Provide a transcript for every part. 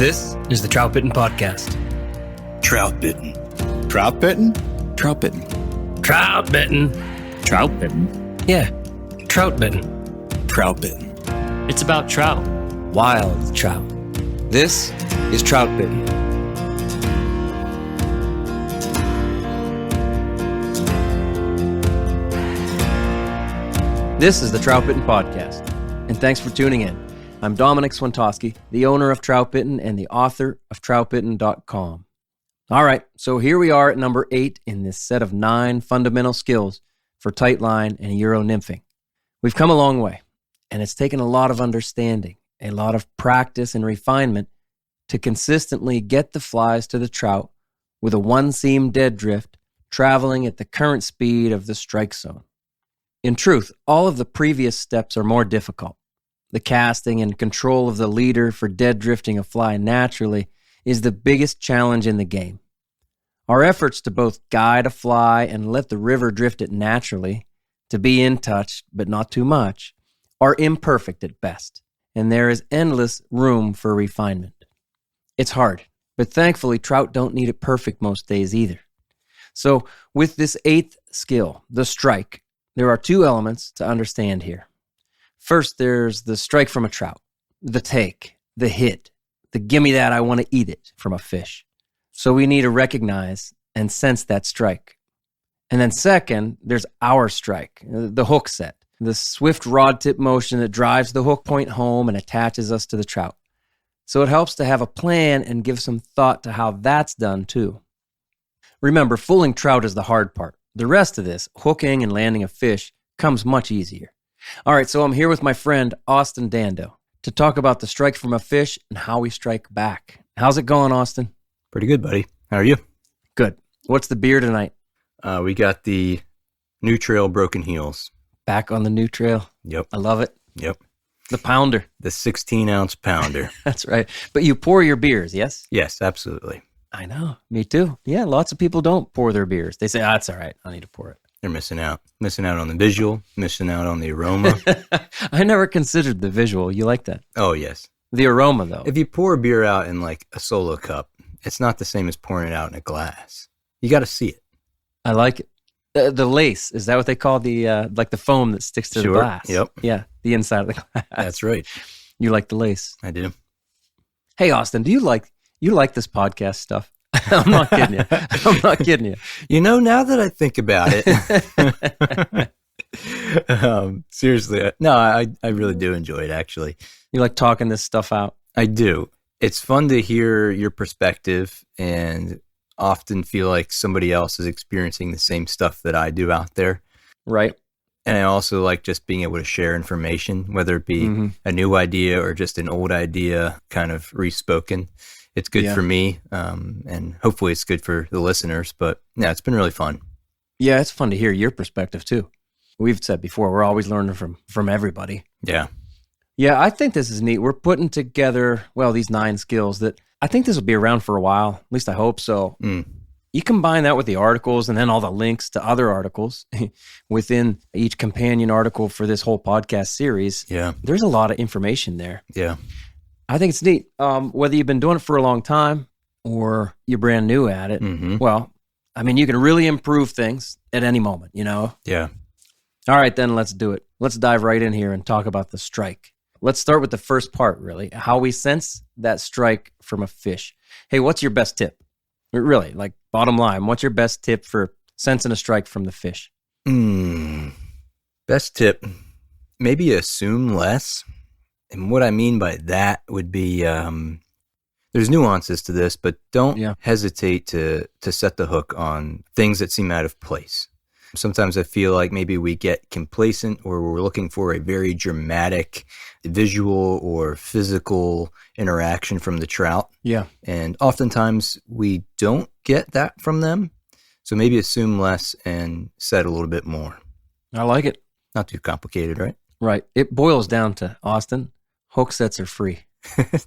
This is the Troutbitten podcast. Troutbitten. Troutbitten? Troutbitten. Troutbitten. Troutbitten? Yeah, Troutbitten. Troutbitten. It's about trout. Wild trout. This is Troutbitten. This is the Troutbitten podcast, and thanks for tuning in. I'm Dominic Swantowski, the owner of Troutbitten and the author of Troutbitten.com. All right, so here we are at number 8 in this set of 9 fundamental skills for tight line and Euro nymphing. We've come a long way, and it's taken a lot of understanding, a lot of practice and refinement to consistently get the flies to the trout with a one-seam dead drift traveling at the current speed of the strike zone. In truth, all of the previous steps are more difficult. The casting and control of the leader for dead drifting a fly naturally is the biggest challenge in the game. Our efforts to both guide a fly and let the river drift it naturally, to be in touch but not too much, are imperfect at best, and there is endless room for refinement. It's hard, but thankfully trout don't need it perfect most days either. So with this 8th skill, the strike, there are 2 elements to understand here. First, there's the strike from a trout, the take, the hit, the gimme that I want to eat it from a fish. So we need to recognize and sense that strike. And then second, there's our strike, the hook set, the swift rod tip motion that drives the hook point home and attaches us to the trout. So it helps to have a plan and give some thought to how that's done too. Remember, fooling trout is the hard part. The rest of this, hooking and landing a fish, comes much easier. All right, so I'm here with my friend Austin Dando to talk about the strike from a fish and how we strike back. How's it going, Austin? Pretty good, buddy. How are you? Good. What's the beer tonight? We got the New Trail Broken Heels. Back on the new trail. Yep. I love it. Yep. The pounder. The 16-ounce pounder. That's right. But you pour your beers, yes? Yes, absolutely. I know. Me too. Yeah, lots of people don't pour their beers. They say, it's all right. I need to pour it. They're missing out. Missing out on the visual, missing out on the aroma. I never considered the visual. You like that? Oh, yes. The aroma, though. If you pour a beer out in like a solo cup, it's not the same as pouring it out in a glass. You got to see it. I like it. The lace, is that what they call the like the foam that sticks to the glass? Yep. Yeah, the inside of the glass. That's right. You like the lace. I do. Hey, Austin, do you like this podcast stuff? I'm not kidding you. I'm not kidding you. You know, now that I think about it, seriously, no, I really do enjoy it, actually. You like talking this stuff out? I do. It's fun to hear your perspective and often feel like somebody else is experiencing the same stuff that I do out there. Right. And I also like just being able to share information, whether it be a new idea or just an old idea kind of respoken. It's good for me, and hopefully it's good for the listeners. But yeah, it's been really fun. Yeah, it's fun to hear your perspective too. We've said before, we're always learning from everybody. Yeah. Yeah, I think this is neat. We're putting together, these 9 skills that I think this will be around for a while. At least I hope so. You combine that with the articles and then all the links to other articles within each companion article for this whole podcast series. Yeah. There's a lot of information there. Yeah. I think it's neat. Whether you've been doing it for a long time or you're brand new at it, well, I mean, you can really improve things at any moment, you know? Yeah. All right, then let's do it. Let's dive right in here and talk about the strike. Let's start with the first part, really, how we sense that strike from a fish. Hey, what's your best tip? Really, like bottom line, what's your best tip for sensing a strike from the fish? Best tip, maybe assume less. And what I mean by that would be, there's nuances to this, but don't hesitate to set the hook on things that seem out of place. Sometimes I feel like maybe we get complacent or we're looking for a very dramatic visual or physical interaction from the trout. Yeah. And oftentimes we don't get that from them. So maybe assume less and set a little bit more. I like it. Not too complicated, right? Right. It boils down to, Austin, hook sets are free.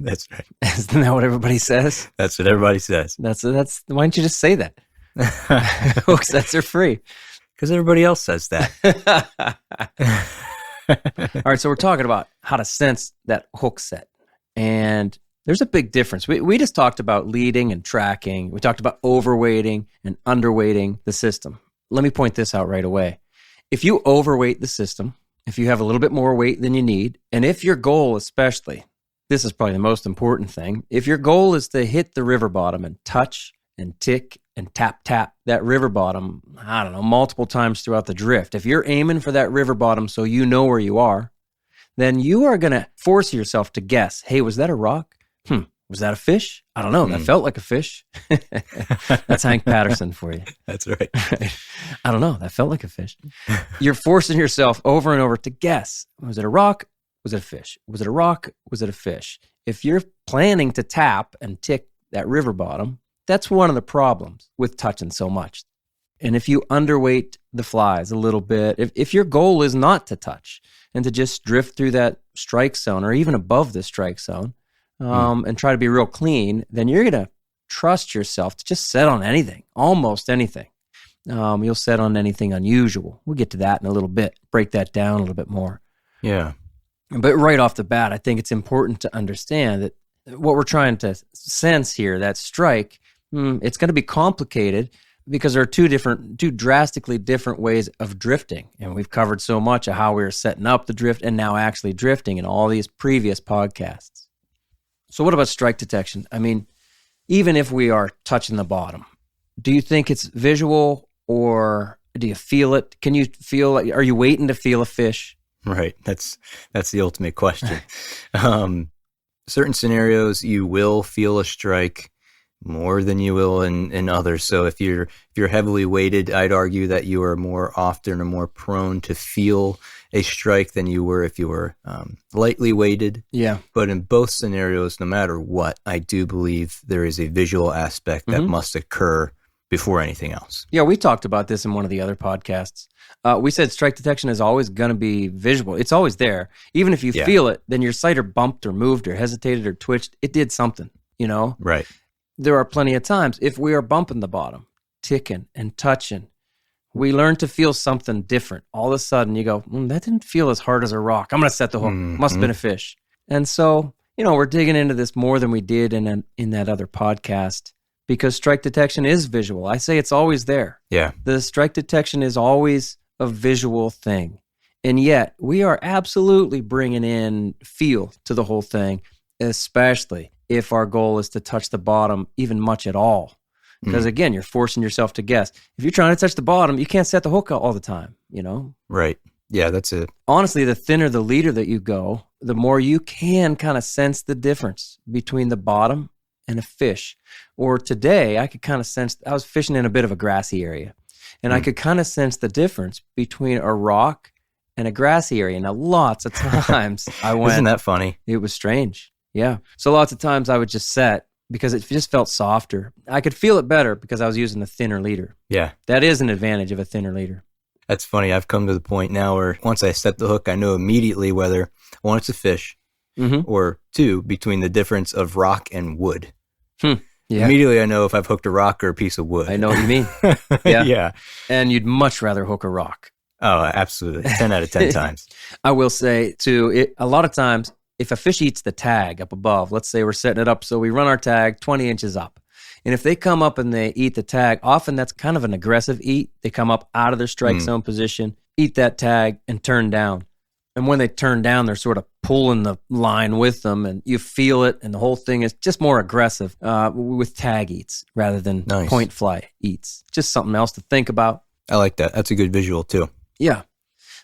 That's right. Isn't that what everybody says? That's what everybody says. That's why don't you just say that? Hook sets are free. Because everybody else says that. All right, so we're talking about how to sense that hook set. And There's a big difference. We just talked about leading and tracking. We talked about overweighting and underweighting the system. Let me point this out right away. If you overweight the system, if you have a little bit more weight than you need, and if your goal especially, this is probably the most important thing, if your goal is to hit the river bottom and touch and tick and tap that river bottom, I don't know, multiple times throughout the drift, if you're aiming for that river bottom so you know where you are, then you are going to force yourself to guess, hey, was that a rock? Was that a fish? I don't know. That felt like a fish. That's Hank Patterson for you. That's right. I don't know. That felt like a fish. You're forcing yourself over and over to guess. Was it a rock? Was it a fish? Was it a rock? Was it a fish? If you're planning to tap and tick that river bottom, that's one of the problems with touching so much. And if you underweight the flies a little bit, if your goal is not to touch and to just drift through that strike zone or even above the strike zone, and try to be real clean, then you're going to trust yourself to just set on anything, almost anything. You'll set on anything unusual. We'll get to that in a little bit, break that down a little bit more. Yeah. But right off the bat, I think it's important to understand that what we're trying to sense here, that strike, it's going to be complicated because there are two drastically different ways of drifting. And we've covered so much of how we were setting up the drift and now actually drifting in all these previous podcasts. So what about strike detection? I mean, even if we are touching the bottom, do you think it's visual or do you feel it? Can you feel, are you waiting to feel a fish? Right. That's the ultimate question. Certain scenarios, you will feel a strike more than you will in others. So if you're heavily weighted, I'd argue that you are more often or more prone to feel a strike than you were if you were lightly weighted. Yeah. But in both scenarios, no matter what, I do believe there is a visual aspect that must occur before anything else. Yeah, we talked about this in one of the other podcasts. We said strike detection is always going to be visual. It's always there. Even if you feel it, then your sighter bumped or moved or hesitated or twitched. It did something, you know? Right. There are plenty of times if we are bumping the bottom, ticking and touching, we learn to feel something different. All of a sudden you go, that didn't feel as hard as a rock. I'm going to set the hook. Must have been a fish. And so, you know, we're digging into this more than we did in that other podcast because strike detection is visual. I say it's always there. Yeah. The strike detection is always a visual thing. And yet we are absolutely bringing in feel to the whole thing, especially if our goal is to touch the bottom even much at all. Because again, you're forcing yourself to guess. If you're trying to touch the bottom, you can't set the hook all the time, you know? Right. Yeah, that's it. Honestly, the thinner the leader that you go, the more you can kind of sense the difference between the bottom and a fish. Or today, I could kind of sense, I was fishing in a bit of a grassy area, and I could kind of sense the difference between a rock and a grassy area. Now, lots of times I went... Isn't that funny? It was strange. Yeah. So lots of times I would just set because it just felt softer. I could feel it better because I was using a thinner leader. Yeah. That is an advantage of a thinner leader. That's funny. I've come to the point now where once I set the hook, I know immediately whether one, it's a fish, or two, between the difference of rock and wood. Yeah. Immediately I know if I've hooked a rock or a piece of wood. I know what you mean. Yeah. Yeah. And you'd much rather hook a rock. Oh, absolutely. 10 out of 10 times. I will say, too, a lot of times, if a fish eats the tag up above, let's say we're setting it up so we run our tag 20 inches up. And if they come up and they eat the tag, often that's kind of an aggressive eat. They come up out of their strike zone position, eat that tag, and turn down. And when they turn down, they're sort of pulling the line with them, and you feel it, and the whole thing is just more aggressive with tag eats rather than point fly eats. Just something else to think about. I like that. That's a good visual, too. Yeah.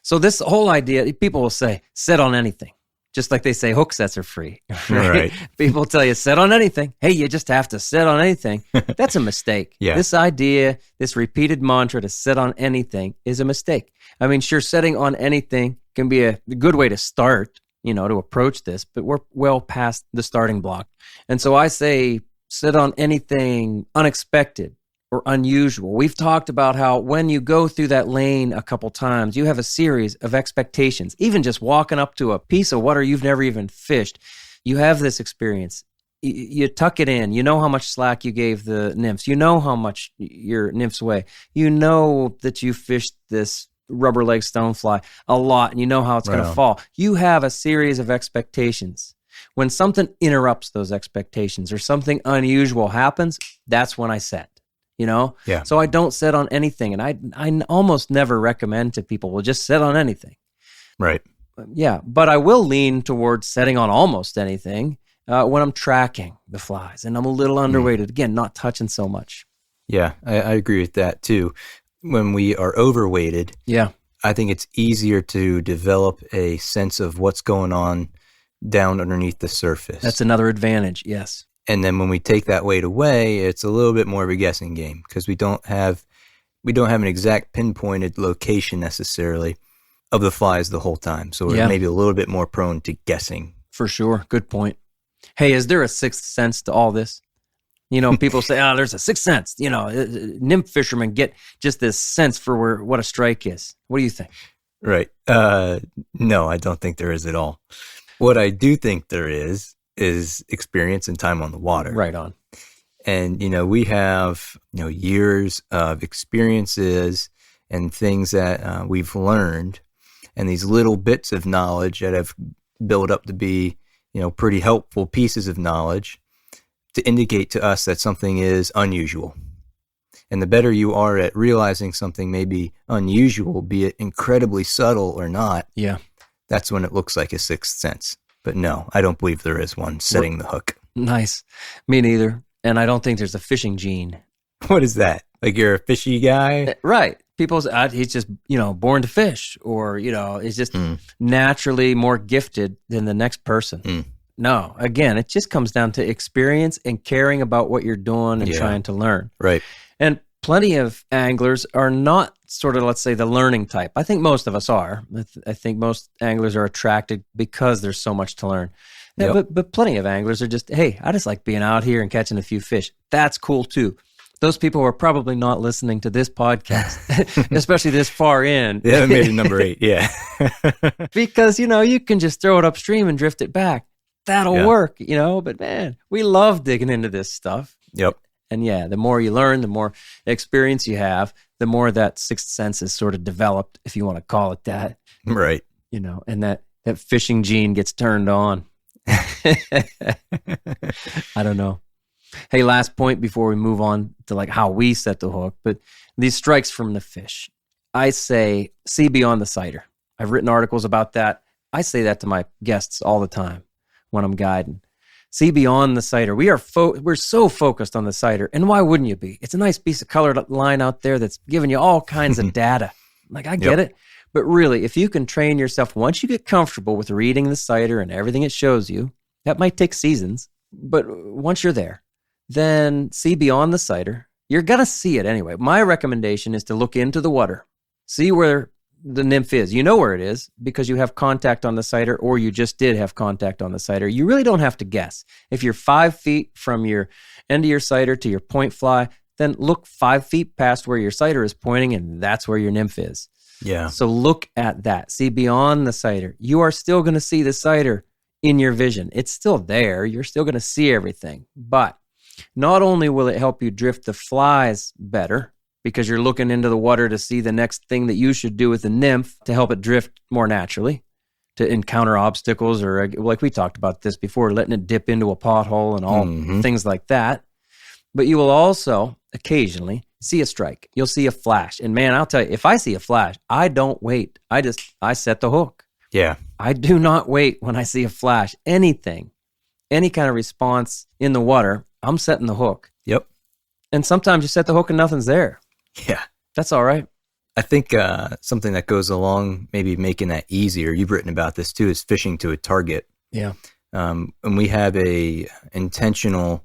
So this whole idea, people will say, set on anything. Just like they say hook sets are free. Right? People tell you, set on anything. Hey, you just have to set on anything. That's a mistake. Yeah. This idea, this repeated mantra to set on anything is a mistake. I mean, sure, setting on anything can be a good way to start, you know, to approach this, but we're well past the starting block. And so I say, set on anything unexpected or unusual. We've talked about how when you go through that lane a couple times, you have a series of expectations. Even just walking up to a piece of water you've never even fished, you have this experience. You tuck it in. You know how much slack you gave the nymphs. You know how much your nymphs weigh. You know that you fished this rubber leg stonefly a lot, and you know how it's going to fall. You have a series of expectations. When something interrupts those expectations or something unusual happens, that's when I set, Yeah. So I don't set on anything. And I almost never recommend to people, well, just set on anything. Right. Yeah. But I will lean towards setting on almost anything when I'm tracking the flies and I'm a little underweighted. Again, not touching so much. Yeah, I agree with that too. When we are overweighted, I think it's easier to develop a sense of what's going on down underneath the surface. That's another advantage, yes. And then when we take that weight away, it's a little bit more of a guessing game because we don't have an exact pinpointed location necessarily of the flies the whole time. So we're maybe a little bit more prone to guessing. For sure. Good point. Hey, is there a sixth sense to all this? People say, there's a sixth sense. Nymph fishermen get just this sense for what a strike is. What do you think? Right. No, I don't think there is at all. What I do think there is experience and time on the water. Right on. And, we have, years of experiences and things that we've learned and these little bits of knowledge that have built up to be, pretty helpful pieces of knowledge to indicate to us that something is unusual. And the better you are at realizing something may be unusual, be it incredibly subtle or not, that's when it looks like a sixth sense. But no, I don't believe there is one setting the hook. Nice. Me neither. And I don't think there's a fishing gene. What is that? Like you're a fishy guy? Right. People's, he's just, born to fish or, is just naturally more gifted than the next person. No, again, it just comes down to experience and caring about what you're doing and trying to learn. Right. And plenty of anglers are not sort of, let's say, the learning type. I think most of us are. I think most anglers are attracted because there's so much to learn. Yep. But plenty of anglers are just, hey, I just like being out here and catching a few fish. That's cool too. Those people are probably not listening to this podcast, especially this far in. Yeah, made it number 8, yeah. Because, you can just throw it upstream and drift it back. That'll work, but man, we love digging into this stuff. Yep. And the more you learn, the more experience you have, the more that sixth sense is sort of developed, if you want to call it that. Right. And that fishing gene gets turned on. I don't know. Hey, last point before we move on to like how we set the hook, but these strikes from the fish. I say, see beyond the sighter. I've written articles about that. I say that to my guests all the time when I'm guiding. See beyond the sighter. We're so focused on the sighter, and why wouldn't you be? It's a nice piece of colored line out there that's giving you all kinds of data. Like, I get it. But really, if you can train yourself, once you get comfortable with reading the sighter and everything it shows you, that might take seasons, but once you're there, then see beyond the sighter. You're going to see it anyway. My recommendation is to look into the water, see where the nymph is. You know where it is because you have contact on the sighter, or you just did have contact on the sighter. You really don't have to guess. If you're 5 feet from your end of your sighter to your point fly, then look 5 feet past where your sighter is pointing, and that's where your nymph is. Yeah. So look at that. See beyond the sighter. You are still going to see the sighter in your vision. It's still there. You're still going to see everything. But not only will it help you drift the flies better, because you're looking into the water to see the next thing that you should do with the nymph to help it drift more naturally, to encounter obstacles, or like we talked about this before, letting it dip into a pothole and all things like that. But you will also occasionally see a strike. You'll see a flash. And man, I'll tell you, if I see a flash, I don't wait. I set the hook. Yeah. I do not wait when I see a flash. Anything, any kind of response in the water, I'm setting the hook. Yep. And sometimes you set the hook and nothing's there. Yeah. That's all right. I think something that goes along, maybe making that easier, you've written about this too, is fishing to a target. Yeah. And we have a intentional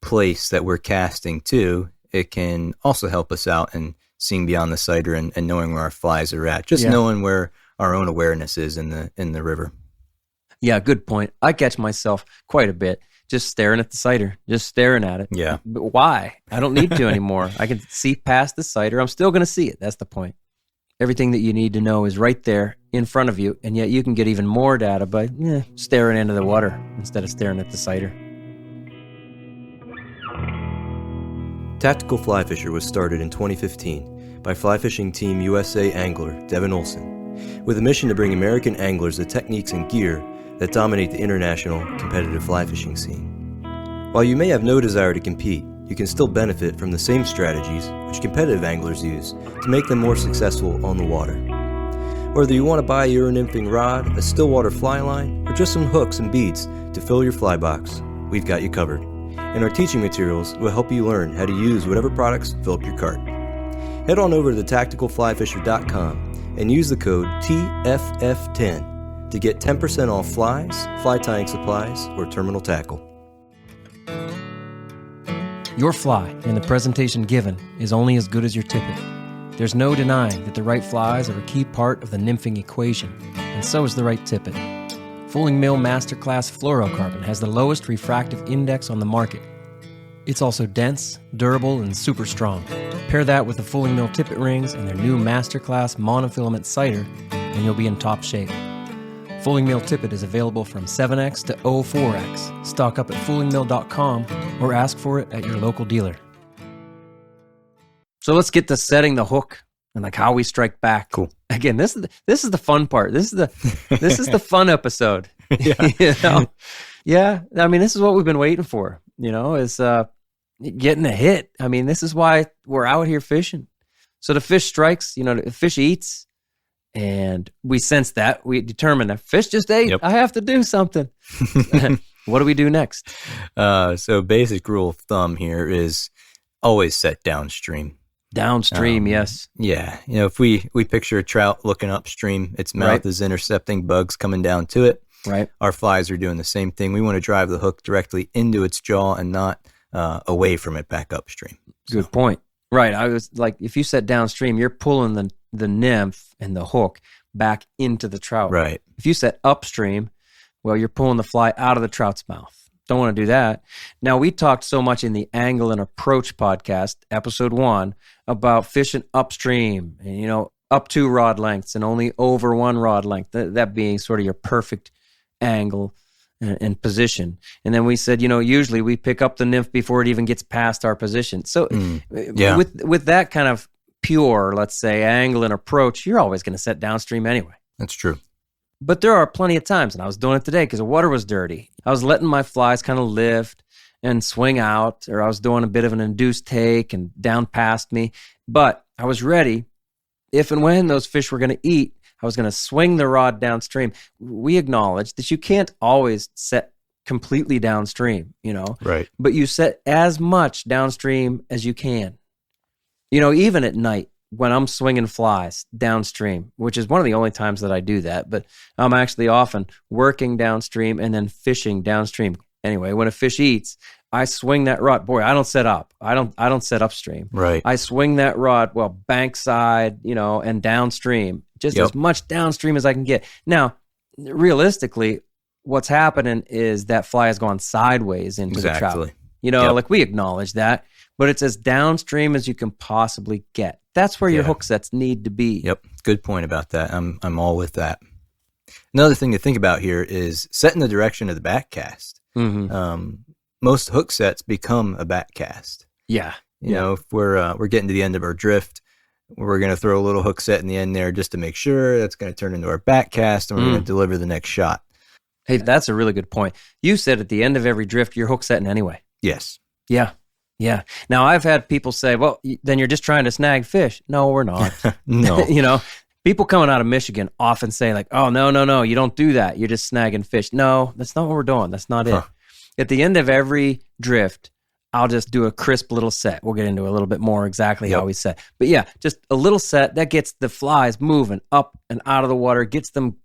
place that we're casting to. It can also help us out in seeing beyond the sighter and knowing where our flies are at. Just knowing where our own awareness is in the river. Yeah, good point. I catch myself quite a bit just staring at the sighter, just staring at it. Yeah. But why? I don't need to anymore. I can see past the sighter. I'm still going to see it. That's the point. Everything that you need to know is right there in front of you, and yet you can get even more data by staring into the water instead of staring at the sighter. Tactical Fly Fisher was started in 2015 by Fly Fishing Team USA angler Devin Olson, with a mission to bring American anglers the techniques and gear that dominate the international competitive fly fishing scene. While you may have no desire to compete, you can still benefit from the same strategies which competitive anglers use to make them more successful on the water. Whether you want to buy your nymphing rod, a stillwater fly line, or just some hooks and beads to fill your fly box, we've got you covered. And our teaching materials will help you learn how to use whatever products fill up your cart. Head on over to thetacticalflyfisher.com and use the code TFF10 to get 10% off flies, fly tying supplies, or terminal tackle. Your fly and the presentation given is only as good as your tippet. There's no denying that the right flies are a key part of the nymphing equation, and so is the right tippet. Fulling Mill Masterclass Fluorocarbon has the lowest refractive index on the market. It's also dense, durable, and super strong. Pair that with the Fulling Mill tippet rings and their new Masterclass monofilament cider, and you'll be in top shape. Fulling Mill tippet is available from 7X to 04X. Stock up at fullingmill.com or ask for it at your local dealer. So let's get to setting the hook and like how we strike back. Cool. Again, this is the fun part. This is the fun episode. Yeah. You know? Yeah. I mean, this is what we've been waiting for, is getting a hit. I mean, this is why we're out here fishing. So the fish strikes, the fish eats, and we sense that. We determine that fish just ate. Yep. I have to do something. What do we do next? So basic rule of thumb here is always set downstream. Downstream, yes. Yeah. If we picture a trout looking upstream, its mouth is intercepting bugs coming down to it. Right. Our flies are doing the same thing. We want to drive the hook directly into its jaw and not away from it back upstream. Good point. Right. I was like, if you set downstream, you're pulling the nymph and the hook back into the trout. Right. If you set upstream, well, you're pulling the fly out of the trout's mouth. Don't want to do that. Now, we talked so much in the Angle and Approach podcast, episode 1, about fishing upstream and, up 2 rod lengths and only over 1 rod length, that being sort of your perfect angle and position. And then we said, usually we pick up the nymph before it even gets past our position. So with that kind of pure, let's say, angle and approach, you're always going to set downstream anyway. That's true. But there are plenty of times, and I was doing it today because the water was dirty. I was letting my flies kind of lift and swing out, or I was doing a bit of an induced take and down past me. But I was ready. If and when those fish were going to eat, I was going to swing the rod downstream. We acknowledge that you can't always set completely downstream, Right. But you set as much downstream as you can. Even at night, when I'm swinging flies downstream, which is one of the only times that I do that, but I'm actually often working downstream and then fishing downstream. Anyway, when a fish eats, I swing that rod. Boy, I don't set up. I don't set upstream. Right. I swing that rod, bankside, and downstream, just as much downstream as I can get. Now, realistically, what's happening is that fly has gone sideways into the trout. Like we acknowledge that, but it's as downstream as you can possibly get. That's where your hook sets need to be. Yep. Good point about that. I'm all with that. Another thing to think about here is setting the direction of the back cast. Mm-hmm. Most hook sets become a back cast. Yeah. If we're getting to the end of our drift, we're going to throw a little hook set in the end there just to make sure that's going to turn into our back cast, and we're going to deliver the next shot. Hey, that's a really good point. You said at the end of every drift, you're hook setting anyway. Yes. Yeah. Yeah. Now, I've had people say, well, then you're just trying to snag fish. No, we're not. No. People coming out of Michigan often say like, oh, no, you don't do that. You're just snagging fish. No, that's not what we're doing. That's not it. At the end of every drift, I'll just do a crisp little set. We'll get into a little bit more exactly how we set. But yeah, just a little set that gets the flies moving up and out of the water, gets them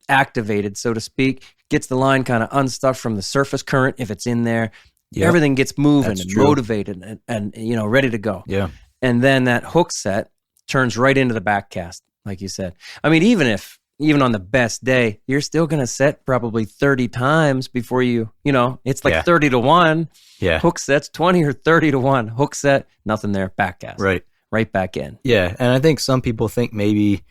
activated, so to speak, gets the line kind of unstuck from the surface current if it's in there. Yep. Everything gets moving and motivated and ready to go. Yeah. And then that hook set turns right into the back cast, like you said. I mean, even on the best day, you're still going to set probably 30 times before it's like 30 to 1. Yeah. Hook sets 20 or 30 to 1. Hook set, nothing there, back cast. Right back in. Yeah. And I think some people think maybe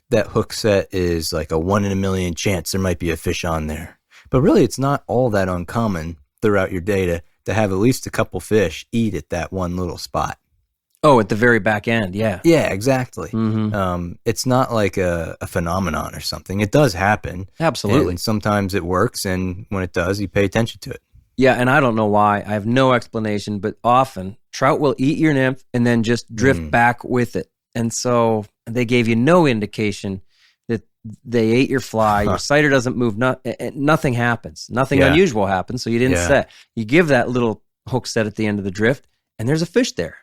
that hook set is like a 1 in a million chance there might be a fish on there. But really, it's not all that uncommon throughout your day to have at least a couple fish eat at that one little spot. Oh, at the very back end, yeah. Yeah, exactly. Mm-hmm. It's not like a phenomenon or something. It does happen. Absolutely. And sometimes it works, and when it does, you pay attention to it. Yeah, and I don't know why. I have no explanation, but often trout will eat your nymph and then just drift back with it. And so they gave you no indication that they ate your fly. Your sighter doesn't move. Nothing happens. Nothing unusual happens, so you didn't set. You give that little hook set at the end of the drift, and there's a fish there.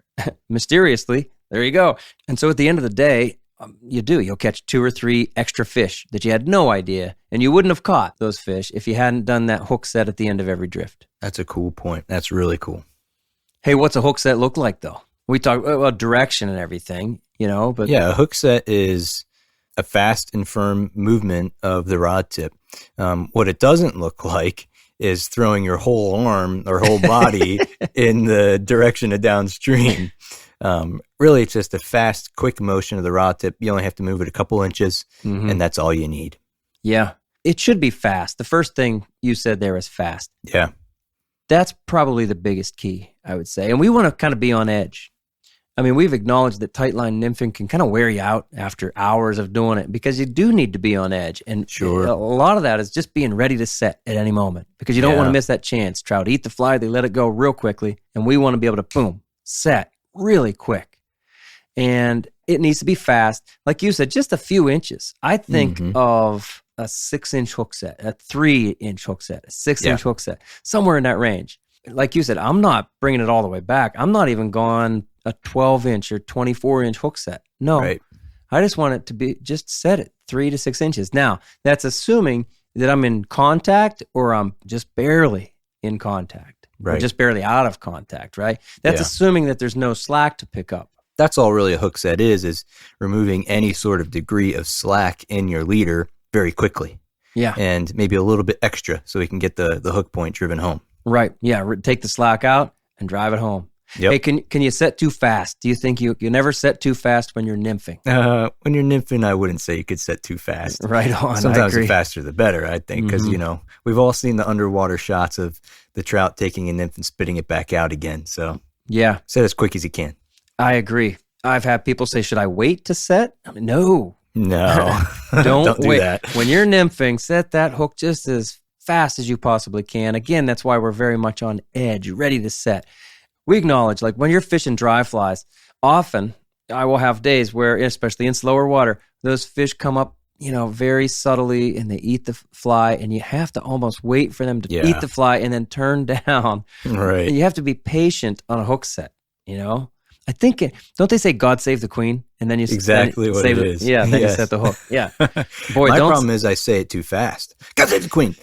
Mysteriously, there you go. And so at the end of the day, you'll catch 2 or 3 extra fish that you had no idea, and you wouldn't have caught those fish if you hadn't done that hook set at the end of every drift. That's a cool point. That's really cool. Hey, what's a hook set look like, though? We talk about direction and everything, but yeah, a hook set is a fast and firm movement of the rod tip. What it doesn't look like is throwing your whole arm or whole body in the direction of downstream. Really, it's just a fast, quick motion of the rod tip. You only have to move it a couple inches, and that's all you need. Yeah, it should be fast. The first thing you said there is fast. Yeah. That's probably the biggest key, I would say. And we want to kind of be on edge. I mean, we've acknowledged that tight line nymphing can kind of wear you out after hours of doing it because you do need to be on edge. And sure, a lot of that is just being ready to set at any moment because you don't want to miss that chance. Trout eat the fly, they let it go real quickly, and we want to be able to, boom, set really quick. And it needs to be fast. Like you said, just a few inches. I think of a 6-inch hook set, a 3-inch hook set, a 6-inch hook set, somewhere in that range. Like you said, I'm not bringing it all the way back. I'm not even going a 12-inch or 24-inch hook set. No, I just want it to be just set at 3 to 6 inches. Now, that's assuming that I'm in contact or I'm just barely in contact, or just barely out of contact, right? That's assuming that there's no slack to pick up. That's all really a hook set is removing any sort of degree of slack in your leader very quickly. Yeah. And maybe a little bit extra so we can get the hook point driven home. Right. Yeah. Take the slack out and drive it home. Yep. Hey, can you set too fast? Do you think you never set too fast when you're nymphing? When you're nymphing, I wouldn't say you could set too fast. Right on. Sometimes the faster the better, I think, because we've all seen the underwater shots of the trout taking a nymph and spitting it back out again. So yeah, set as quick as you can. I agree. I've had people say, "Should I wait to set?" I mean, no, don't do wait. That. When you're nymphing, set that hook just as fast as you possibly can. Again, that's why we're very much on edge, ready to set. We acknowledge, like when you're fishing dry flies, often I will have days where, especially in slower water, those fish come up, very subtly and they eat the fly, and you have to almost wait for them to eat the fly and then turn down. Right. And you have to be patient on a hook set, I think, don't they say God save the queen? And then you exactly what it is. Yeah, then you set the hook. Yeah. Boy, my problem is I say it too fast. God save the queen.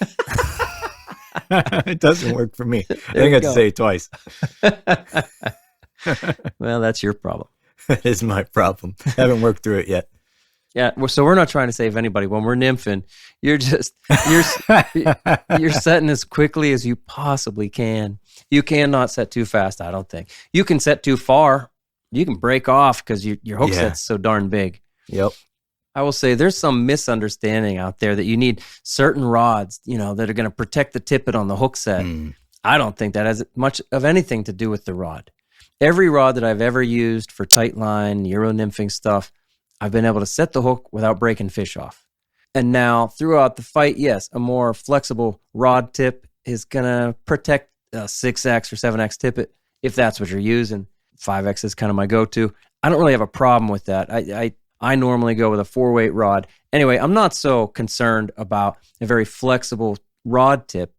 It doesn't work for me. I think I have to say it twice. Well, that's your problem. That is my problem. I haven't worked through it yet. Yeah, so we're not trying to save anybody. When we're nymphing, you're setting as quickly as you possibly can. You cannot set too fast, I don't think. You can set too far. You can break off because your hook set's so darn big. Yep. I will say there's some misunderstanding out there that you need certain rods, that are going to protect the tippet on the hook set. I don't think that has much of anything to do with the rod. Every rod that I've ever used for tight line, Euro nymphing stuff, I've been able to set the hook without breaking fish off. And now throughout the fight, yes, a more flexible rod tip is going to protect a 6X or 7X tippet if that's what you're using. 5X is kind of my go-to. I don't really have a problem with that. I normally go with a 4-weight rod. Anyway, I'm not so concerned about a very flexible rod tip,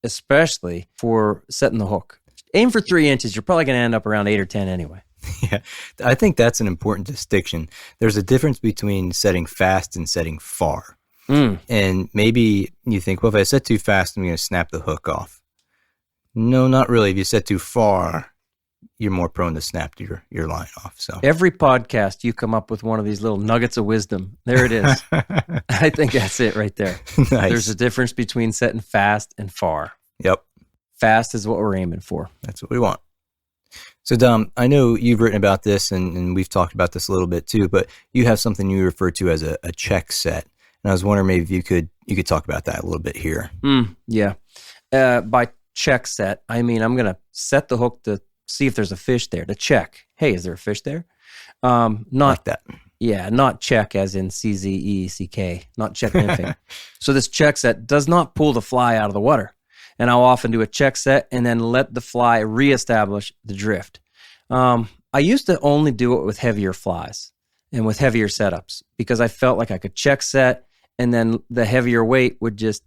especially for setting the hook. Aim for 3 inches. You're probably going to end up around 8 or 10 anyway. Yeah, I think that's an important distinction. There's a difference between setting fast and setting far. And maybe you think, well, if I set too fast, I'm going to snap the hook off. No, not really. If you set too far, you're more prone to snap your line off. So every podcast, you come up with one of these little nuggets of wisdom. There it is. I think that's it right there. Nice. There's a difference between setting fast and far. Yep. Fast is what we're aiming for. That's what we want. So Dom, I know you've written about this and we've talked about this a little bit too, but you have something you refer to as a check set. And I was wondering maybe if you could talk about that a little bit here. Yeah. By check set, I mean I'm going to set the hook to see if there's a fish there, to check. Hey, is there a fish there? Not like that. Yeah, not check as in CZECK, not check nymphing. So this check set does not pull the fly out of the water. And I'll often do a check set and then let the fly reestablish the drift. I used to only do it with heavier flies and with heavier setups because I felt like I could check set and then the heavier weight would just,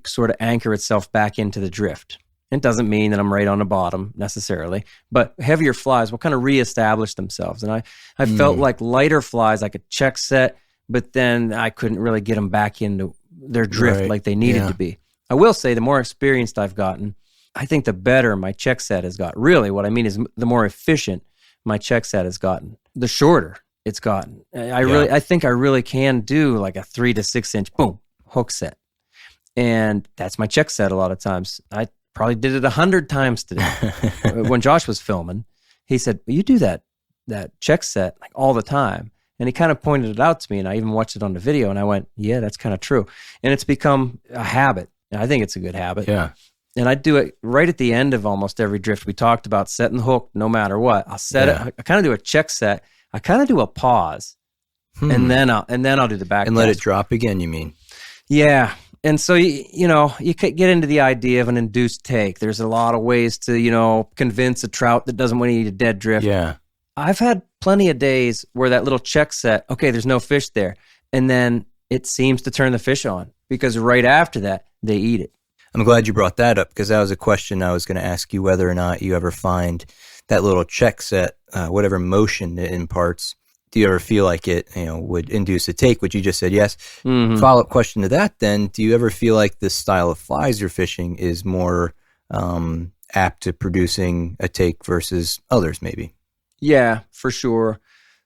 sort of anchor itself back into the drift. It doesn't mean that I'm right on the bottom necessarily, but heavier flies will kind of reestablish themselves. And I felt like lighter flies, I could check set, but then I couldn't really get them back into their drift like they needed to be. I will say the more experienced I've gotten, I think the better my check set has got. Really, what I mean is the more efficient my check set has gotten, the shorter it's gotten. I think I really can do like a 3 to 6 inch, boom, hook set. And that's my check set a lot of times. I probably did it 100 times today. When Josh was filming, he said, you do that check set like all the time. And he kind of pointed it out to me, and I even watched it on the video, and I went, yeah, that's kind of true. And it's become a habit. And I think it's a good habit. Yeah. And I do it right at the end of almost every drift. We talked about setting the hook no matter what. I'll set it. I kind of do a check set. I kind of do a pause, and then I'll do the back and let it drop again. You mean? Yeah. And so, you could get into the idea of an induced take. There's a lot of ways to, convince a trout that doesn't want to eat a dead drift. Yeah. I've had plenty of days where that little check set, okay, there's no fish there. And then it seems to turn the fish on because right after that, they eat it. I'm glad you brought that up because that was a question I was going to ask you, whether or not you ever find that little check set, whatever motion it imparts. Do you ever feel like it, would induce a take, which you just said yes? Mm-hmm. Follow-up question to that then, do you ever feel like this style of flies you're fishing is more apt to producing a take versus others maybe? Yeah, for sure.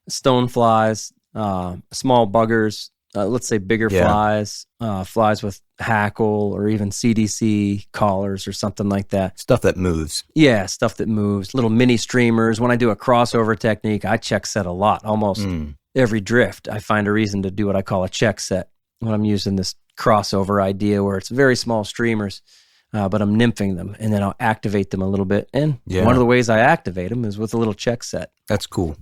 Stone flies, small buggers, let's say bigger flies, flies with hackle or even CDC collars or something like that. Stuff that moves. Yeah, stuff that moves. Little mini streamers. When I do a crossover technique, I check set a lot. Almost every drift, I find a reason to do what I call a check set when I'm using this crossover idea where it's very small streamers, but I'm nymphing them, and then I'll activate them a little bit. And one of the ways I activate them is with a little check set. That's cool.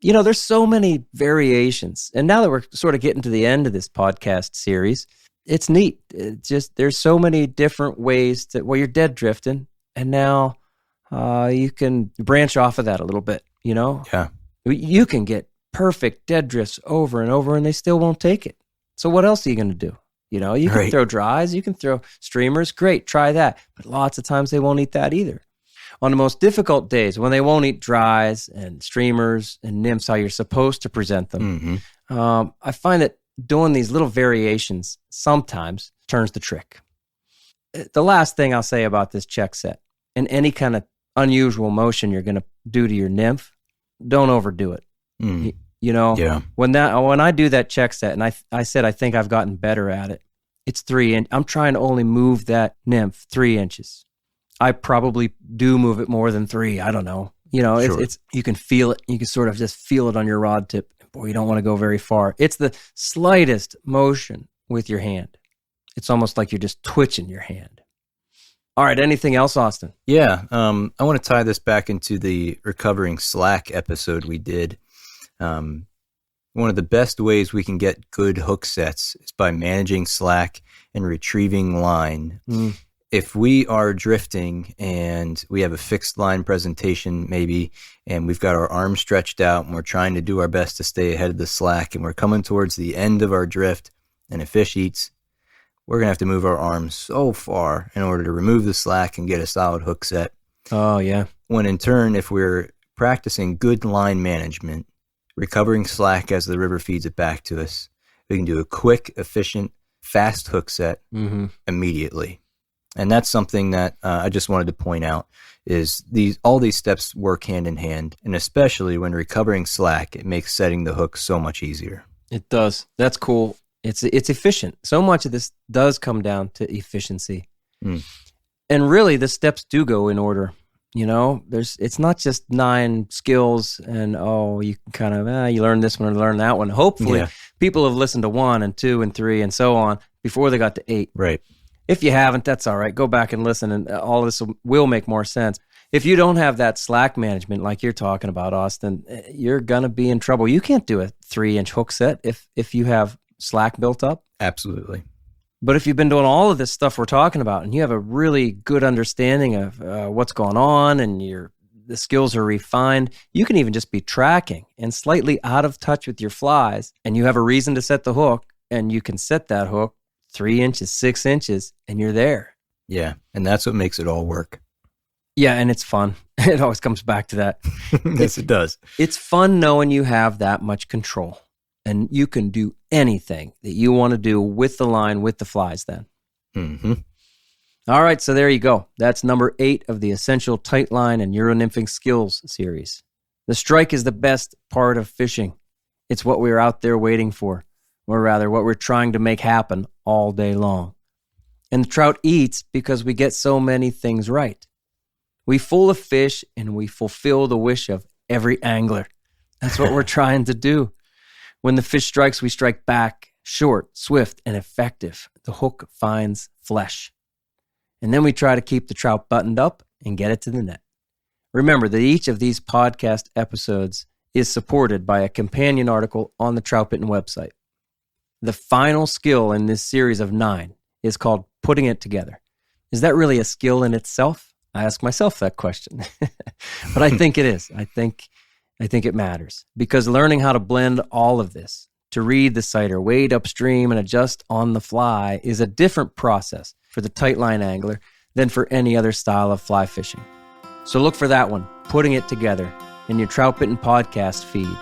There's so many variations. And now that we're sort of getting to the end of this podcast series, it's neat. There's so many different ways you're dead drifting, and now you can branch off of that a little bit, Yeah. You can get perfect dead drifts over and over, and they still won't take it. So what else are you going to do? You can throw dries, you can throw streamers. Great, try that. But lots of times they won't eat that either. On the most difficult days, when they won't eat dries and streamers and nymphs how you're supposed to present them, I find that doing these little variations sometimes turns the trick. The last thing I'll say about this check set, and any kind of unusual motion you're going to do to your nymph, don't overdo it. When I do that check set, and I said I think I've gotten better at it, it's 3 inches. I'm trying to only move that nymph 3 inches. I probably do move it more than 3. I don't know. It's you can feel it. You can sort of just feel it on your rod tip. Boy, you don't want to go very far. It's the slightest motion with your hand. It's almost like you're just twitching your hand. All right. Anything else, Austin? Yeah. I want to tie this back into the recovering slack episode we did. One of the best ways we can get good hook sets is by managing slack and retrieving line. If we are drifting and we have a fixed line presentation maybe, and we've got our arms stretched out and we're trying to do our best to stay ahead of the slack, and we're coming towards the end of our drift and a fish eats, we're going to have to move our arms so far in order to remove the slack and get a solid hook set. Oh, yeah. When in turn, if we're practicing good line management, recovering slack as the river feeds it back to us, we can do a quick, efficient, fast hook set immediately. And that's something that I just wanted to point out is all these steps work hand in hand, and especially when recovering slack, it makes setting the hook so much easier. It does. That's cool. It's efficient. So much of this does come down to efficiency. And really, the steps do go in order. It's not just 9 skills and, you can kind of, you learn this one or learn that one. Hopefully, people have listened to 1 and 2 and 3 and so on before they got to 8. Right. If you haven't, that's all right. Go back and listen, and all of this will make more sense. If you don't have that slack management like you're talking about, Austin, you're going to be in trouble. You can't do a 3-inch hook set if you have slack built up. Absolutely. But if you've been doing all of this stuff we're talking about and you have a really good understanding of what's going on and the skills are refined, you can even just be tracking and slightly out of touch with your flies, and you have a reason to set the hook, and you can set that hook 3 inches, 6 inches, and you're there. Yeah, and that's what makes it all work. Yeah, and it's fun. It always comes back to that. Yes, it does. It's fun knowing you have that much control, and you can do anything that you want to do with the line, with the flies then. Mm-hmm. All right, so there you go. That's number 8 of the Essential Tight Line and Euro Nymphing Skills series. The strike is the best part of fishing. It's what we're out there waiting for, or rather what we're trying to make happen all day long. And the trout eats because we get so many things right. We fool a fish and we fulfill the wish of every angler. That's what we're trying to do. When the fish strikes, we strike back, short, swift, and effective. The hook finds flesh. And then we try to keep the trout buttoned up and get it to the net. Remember that each of these podcast episodes is supported by a companion article on the Troutbitten website. The final skill in this series of 9 is called putting it together. Is that really a skill in itself? I ask myself that question. But I think it is. I think it matters, because learning how to blend all of this, to read the sighter, wade upstream, and adjust on the fly is a different process for the tight line angler than for any other style of fly fishing. So look for that one, Putting It Together, in your Troutbitten podcast feed.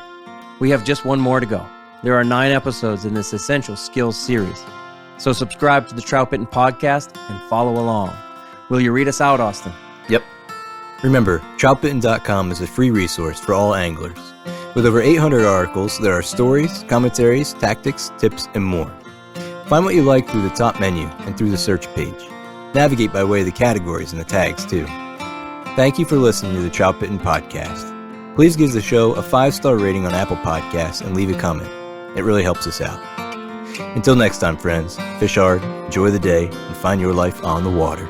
We have just one more to go. There are 9 episodes in this Essential Skills series. So subscribe to the Troutbitten podcast and follow along. Will you read us out, Austin? Yep. Remember, Troutbitten.com is a free resource for all anglers. With over 800 articles, there are stories, commentaries, tactics, tips, and more. Find what you like through the top menu and through the search page. Navigate by way of the categories and the tags, too. Thank you for listening to the Troutbitten podcast. Please give the show a 5-star rating on Apple Podcasts and leave a comment. It really helps us out. Until next time, friends, fish hard, enjoy the day, and find your life on the water.